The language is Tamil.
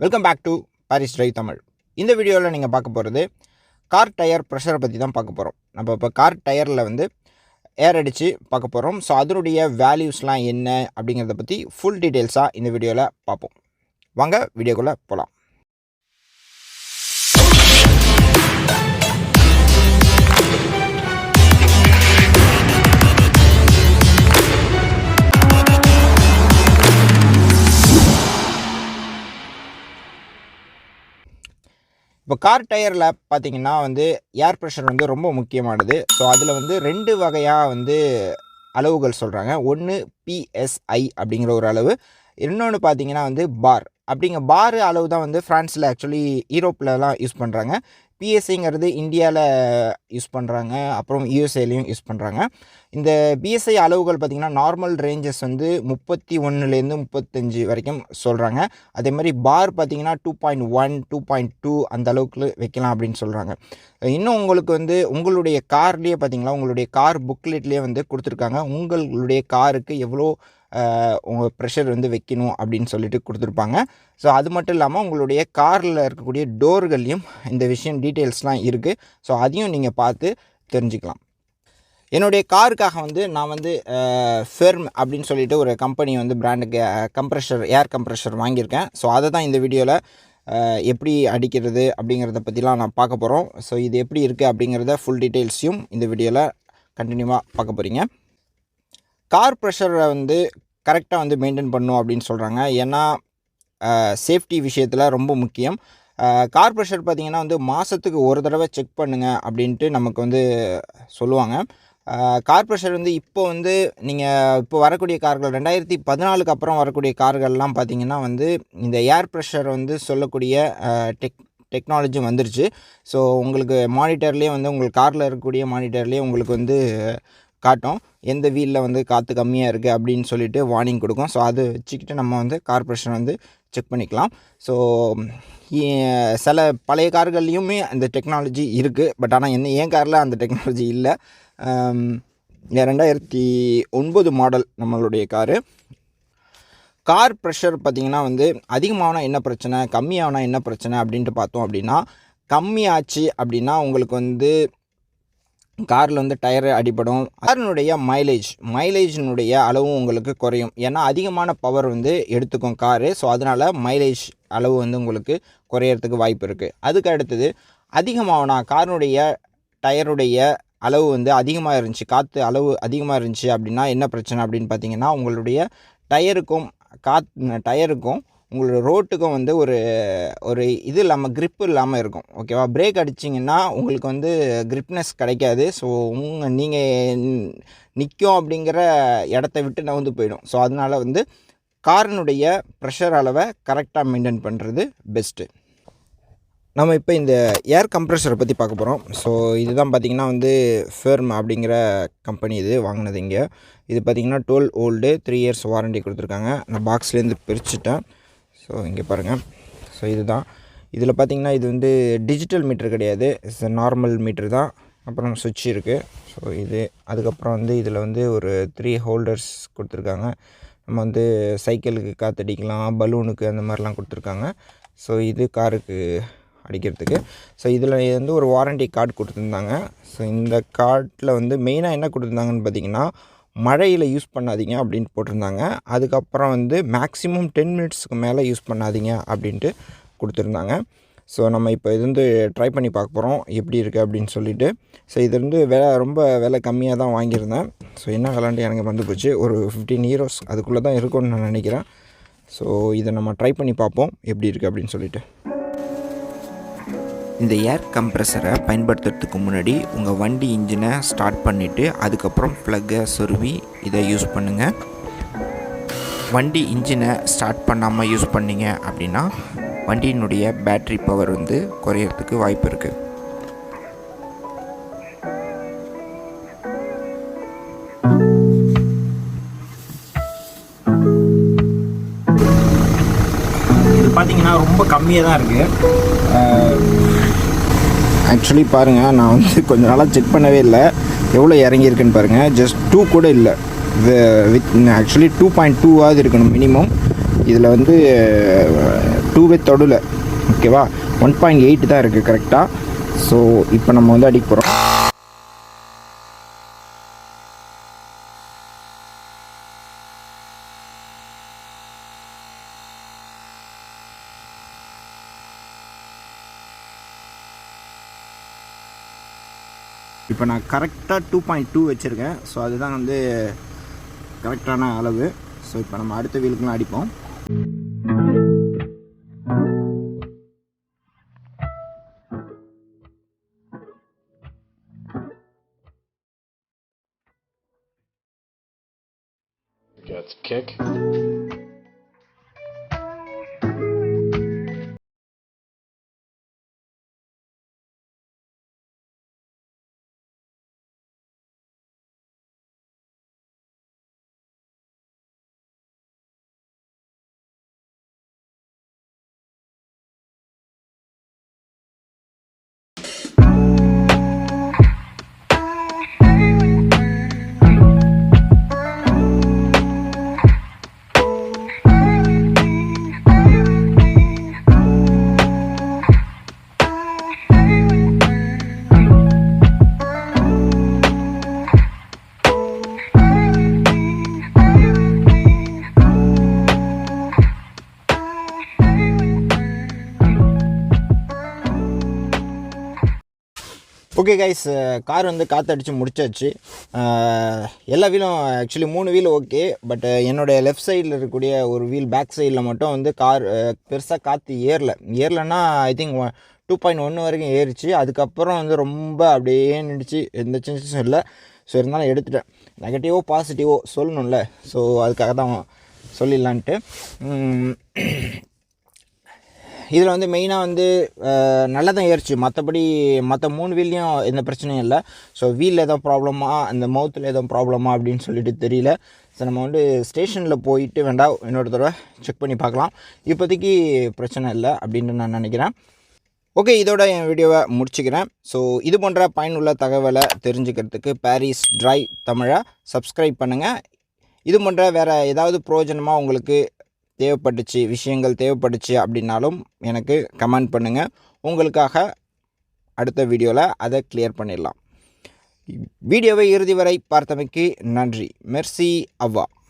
Welcome back to Paris drive Tamil. இந்த வீடியோவில் நீங்கள் பார்க்க போகிறது கார் டயர் ப்ரெஷரை பற்றி தான் பார்க்க போகிறோம். நம்ம இப்போ கார் டயரில் வந்து ஏர் அடித்து பார்க்க போகிறோம். ஸோ அதனுடைய வேல்யூஸ்லாம் என்ன அப்படிங்கிறத பற்றி ஃபுல் டீட்டெயில்ஸாக இந்த வீடியோவில் பார்ப்போம். வாங்க வீடியோக்குள்ளே போகலாம். இப்போ கார் டயரில் பார்த்திங்கன்னா வந்து ஏர் ப்ரெஷர் வந்து ரொம்ப முக்கியமானது. ஸோ அதில் வந்து 2 வகையாக வந்து அளவுகள் சொல்கிறாங்க. ஒன்று PSI அப்படிங்கிற ஒரு அளவு, இன்னொன்று பார்த்திங்கன்னா வந்து பார். பார் அளவு தான் வந்து ஃப்ரான்ஸில் ஆக்சுவலி யூரோப்லலாம் யூஸ் பண்ணுறாங்க. PSIங்கிறது இந்தியாவில் யூஸ் பண்ணுறாங்க, அப்புறம் யூஎஸ்ஏலையும் யூஸ் பண்ணுறாங்க. இந்த PSI அளவுகள் பார்த்திங்கன்னா நார்மல் ரேஞ்சஸ் வந்து 31லேருந்து 35 வரைக்கும் சொல்கிறாங்க. அதே மாதிரி பார் பார்த்திங்கன்னா 2.1 2.2 அந்த அளவுக்கு வைக்கலாம் அப்படின்னு சொல்கிறாங்க. இன்னும் உங்களுக்கு வந்து உங்களுடைய கார்லேயே பார்த்திங்களா, உங்களுடைய கார் புக்லெட்லேயே வந்து கொடுத்துருக்காங்க. உங்களுடைய காருக்கு எவ்வளோ உங்கள் ப்ரெஷர் வந்து வைக்கணும் அப்படின்னு சொல்லிட்டு கொடுத்துருப்பாங்க. ஸோ அது மட்டும் இல்லாமல் உங்களுடைய காரில் இருக்கக்கூடிய டோர்கள்லையும் இந்த விஷயம் டீட்டெயில்ஸ்லாம் இருக்குது. ஸோ அதையும் நீங்கள் பார்த்து தெரிஞ்சுக்கலாம். என்னுடைய காருக்காக வந்து நான் வந்து ஃபெர்ம் அப்படின்னு சொல்லிட்டு ஒரு கம்பெனி வந்து பிராண்டுக்கு ஏர் கம்ப்ரெஷர் வாங்கியிருக்கேன். ஸோ அதை தான் இந்த வீடியோவில் எப்படி அடிக்கிறது அப்படிங்கிறத பற்றிலாம் நான் பார்க்க போகிறோம். ஸோ இது எப்படி இருக்குது அப்படிங்கிறத ஃபுல் டீட்டெயில்ஸையும் இந்த வீடியோவில் கண்டினியூவாக பார்க்க போகிறீங்க. கார் ப்ரெஷரை வந்து கரெக்டாக வந்து மெயின்டைன் பண்ணணும் அப்படின்னு சொல்கிறாங்க. ஏன்னா சேஃப்டி விஷயத்தில் ரொம்ப முக்கியம். கார் ப்ரெஷர் பார்த்திங்கன்னா வந்து மாதத்துக்கு ஒரு தடவை செக் பண்ணுங்கள் அப்படின்ட்டு நமக்கு வந்து சொல்லுவாங்க. கார் ப்ரெஷர் வந்து இப்போ வந்து நீங்கள் இப்போ வரக்கூடிய கார்கள் 2014க்கு அப்புறம் வரக்கூடிய கார்கள்லாம் பார்த்திங்கன்னா வந்து இந்த ஏர் ப்ரெஷர் வந்து சொல்லக்கூடிய டெக்னாலஜி வந்துருச்சு. ஸோ உங்களுக்கு மானிட்டர்லேயே வந்து உங்களுக்கு காரில் இருக்கக்கூடிய மானிட்டர்லேயே உங்களுக்கு வந்து காட்டும் எந்த வீலில் வந்து காற்று கம்மியாக இருக்குது அப்படின்னு சொல்லிட்டு வார்னிங் கொடுக்கும். ஸோ அதை வச்சுக்கிட்டு நம்ம வந்து கார் ப்ரெஷர் வந்து செக் பண்ணிக்கலாம். ஸோ சில பழைய கார்கள்லேயுமே அந்த டெக்னாலஜி இருக்குது. பட் ஆனால் என் காரில் அந்த டெக்னாலஜி இல்லை. 2009 மாடல் நம்மளுடைய கார் ப்ரெஷர் பார்த்திங்கன்னா வந்து அதிகமாகனா என்ன பிரச்சனை, கம்மியாகனா என்ன பிரச்சனை அப்படின்ட்டு பார்த்தோம் அப்படின்னா, கம்மியாச்சு அப்படின்னா உங்களுக்கு வந்து காரில் வந்து டயரு அடிபடும். காரினுடைய மைலேஜினுடைய அளவும் உங்களுக்கு குறையும். ஏன்னா அதிகமான பவர் வந்து எடுத்துக்கும் காரு. ஸோ அதனால் மைலேஜ் அளவு வந்து உங்களுக்கு குறையிறதுக்கு வாய்ப்பு இருக்குது. அதுக்கு அடுத்தது அதிகமாகனா காரினுடைய டயருடைய அளவு வந்து அதிகமாக இருந்துச்சு, காற்று அளவு அதிகமாக இருந்துச்சு அப்படின்னா என்ன பிரச்சனை அப்படின்னு பார்த்தீங்கன்னா, உங்களுடைய டயருக்கும் உங்களோட ரோட்டுக்கும் வந்து ஒரு இது இல்லாமல் க்ரிப்பு இல்லாமல் இருக்கும். ஓகேவா? பிரேக் அடிச்சிங்கன்னா உங்களுக்கு வந்து க்ரிப்னஸ் கிடைக்காது. ஸோ நீங்கள் நிற்கும் அப்படிங்கிற இடத்த விட்டு நகர்ந்து போயிடும். ஸோ அதனால் வந்து காரினுடைய ப்ரெஷர் அளவை கரெக்டாக மெயின்டைன் பண்ணுறது பெஸ்ட்டு. நம்ம இப்போ இந்த ஏர் கம்ப்ரெஷரை பற்றி பார்க்க போகிறோம். ஸோ இதுதான் பார்த்திங்கன்னா வந்து ஃபெர்ம் அப்படிங்கிற கம்பெனி இது வாங்கினது. இங்கே இது பார்த்திங்கன்னா 12 ஓல்டு 3 இயர்ஸ் வாரண்டி கொடுத்துருக்காங்க. நான் பாக்ஸ்லேருந்து பிரிச்சுட்டேன். ஸோ இங்கே பாருங்கள். ஸோ இதுதான். இதில் பார்த்திங்கன்னா இது வந்து டிஜிட்டல் மீட்ரு கிடையாது, இட்ஸ் நார்மல் மீட்ரு தான். அப்புறம் சுவிட்ச் இருக்குது. ஸோ இது அதுக்கப்புறம் வந்து இதில் வந்து ஒரு 3 ஹோல்டர்ஸ் கொடுத்துருக்காங்க. நம்ம வந்து சைக்கிளுக்கு காற்றடிக்கலாம், பலூனுக்கு அந்த மாதிரிலாம் கொடுத்துருக்காங்க. ஸோ இது காருக்கு அடிக்கிறதுக்கு. ஸோ இதில் வந்து ஒரு வாரண்டி கார்டு கொடுத்துருந்தாங்க. ஸோ இந்த கார்டில் வந்து மெயினாக என்ன கொடுத்துருந்தாங்கன்னு பார்த்திங்கன்னா, மழையில் யூஸ் பண்ணாதீங்க அப்படின்ட்டு போட்டிருந்தாங்க. அதுக்கப்புறம் வந்து மேக்ஸிமம் 10 மினிட்ஸ்க்கு மேலே யூஸ் பண்ணாதீங்க அப்படின்ட்டு கொடுத்துருந்தாங்க. ஸோ நம்ம இப்போ இது வந்து ட்ரை பண்ணி பார்க்க போகிறோம் எப்படி இருக்குது அப்படின்னு சொல்லிட்டு. ஸோ இது வந்து ரொம்ப விலை கம்மியாக தான் வாங்கியிருந்தேன். ஸோ என்ன விளாண்டு எனக்கு வந்து போச்சு, ஒரு 15 யூரோஸ் அதுக்குள்ளே தான் இருக்கும்னு நான் நினைக்கிறேன். ஸோ இதை நம்ம ட்ரை பண்ணி பார்ப்போம் எப்படி இருக்குது அப்படின்னு சொல்லிட்டு. இந்த ஏர் கம்ப்ரெஷரை பயன்படுத்துறதுக்கு முன்னாடி உங்கள் வண்டி இன்ஜினை ஸ்டார்ட் பண்ணிவிட்டு அதுக்கப்புறம் ப்ளக்கை சொருவி இதை யூஸ் பண்ணுங்கள். வண்டி இன்ஜினை ஸ்டார்ட் பண்ணாமல் யூஸ் பண்ணிங்க அப்படின்னா வண்டியினுடைய பேட்ரி பவர் வந்து குறையிறதுக்கு வாய்ப்பு இருக்குது. இது பார்த்திங்கன்னா ரொம்ப கம்மியாக தான் இருக்குது. ஆக்சுவலி பாருங்கள், நான் வந்து கொஞ்ச நாளாக செக் பண்ணவே இல்லை எவ்வளோ இறங்கியிருக்குன்னு பாருங்கள். ஜஸ்ட் 2 கூட இல்லை, ஆக்சுவலி 2.2 இருக்கணும் மினிமம். இதில் வந்து 2வே தொடல, ஓகேவா? 1.8 தான் இருக்குது கரெக்டாக. ஸோ இப்போ நம்ம வந்து அடிக்க போகிறோம். இப்போ நான் கரெக்டாக 2.2 வச்சுருக்கேன். ஸோ அதுதான் வந்து கரெக்டான அளவு. ஸோ இப்போ நம்ம அடுத்த வீலுக்குலாம் அடிப்போம். Got the kick. Okay guys, car வந்து காற்றடிச்சு முடிச்சாச்சு. எல்லா வீலும் ஆக்சுவலி 3 வீல் ஓகே. பட் என்னுடைய லெஃப்ட் சைடில் இருக்கக்கூடிய ஒரு வீல் பேக் சைடில் மட்டும் வந்து கார் பெருசாக காற்று ஏறலைன்னா ஐ திங்க் 2.1 வரைக்கும் ஏறிச்சு. அதுக்கப்புறம் வந்து ரொம்ப அப்படியே நின்றுச்சு, எந்த சேஞ்சஸும் இல்லை. ஸோ இருந்தாலும் எடுத்துட்டேன். நெகட்டிவோ பாசிட்டிவோ சொல்லணும்ல, ஸோ அதுக்காக தான் சொல்லிடலான்ட்டு. இதில் வந்து மெயினாக வந்து நல்லா தான் ஏறிச்சு. மற்ற 3 வீல்லையும் எந்த பிரச்சனையும் இல்லை. ஸோ வீலில் எதுவும் ப்ராப்ளமா, அந்த மவுத்தில் எதுவும் ப்ராப்ளமா அப்படின்னு சொல்லிட்டு தெரியல. ஸோ நம்ம வந்து ஸ்டேஷனில் போயிட்டு வேண்டாம் இன்னொரு தடவை செக் பண்ணி பார்க்கலாம். இப்போதைக்கு பிரச்சனை இல்லை அப்படின்னு நான் நினைக்கிறேன். ஓகே, இதோட என் வீடியோவை முடிச்சுக்கிறேன். ஸோ இது போன்ற பயனுள்ள தகவலை தெரிஞ்சுக்கிறதுக்கு பாரிஸ் டிரைவ் தமிழை சப்ஸ்கிரைப் பண்ணுங்கள். இது போன்ற வேறு ஏதாவது பிரயோஜனமாக உங்களுக்கு விஷயங்கள் தேவைப்பட்டுச்சு அப்படின்னாலும் எனக்கு கமெண்ட் பண்ணுங்கள். உங்களுக்காக அடுத்த வீடியோவில் அதை கிளியர் பண்ணிடலாம். வீடியோவை இறுதி வரை பார்த்தமைக்கு நன்றி. மெர்சி அவ்வா.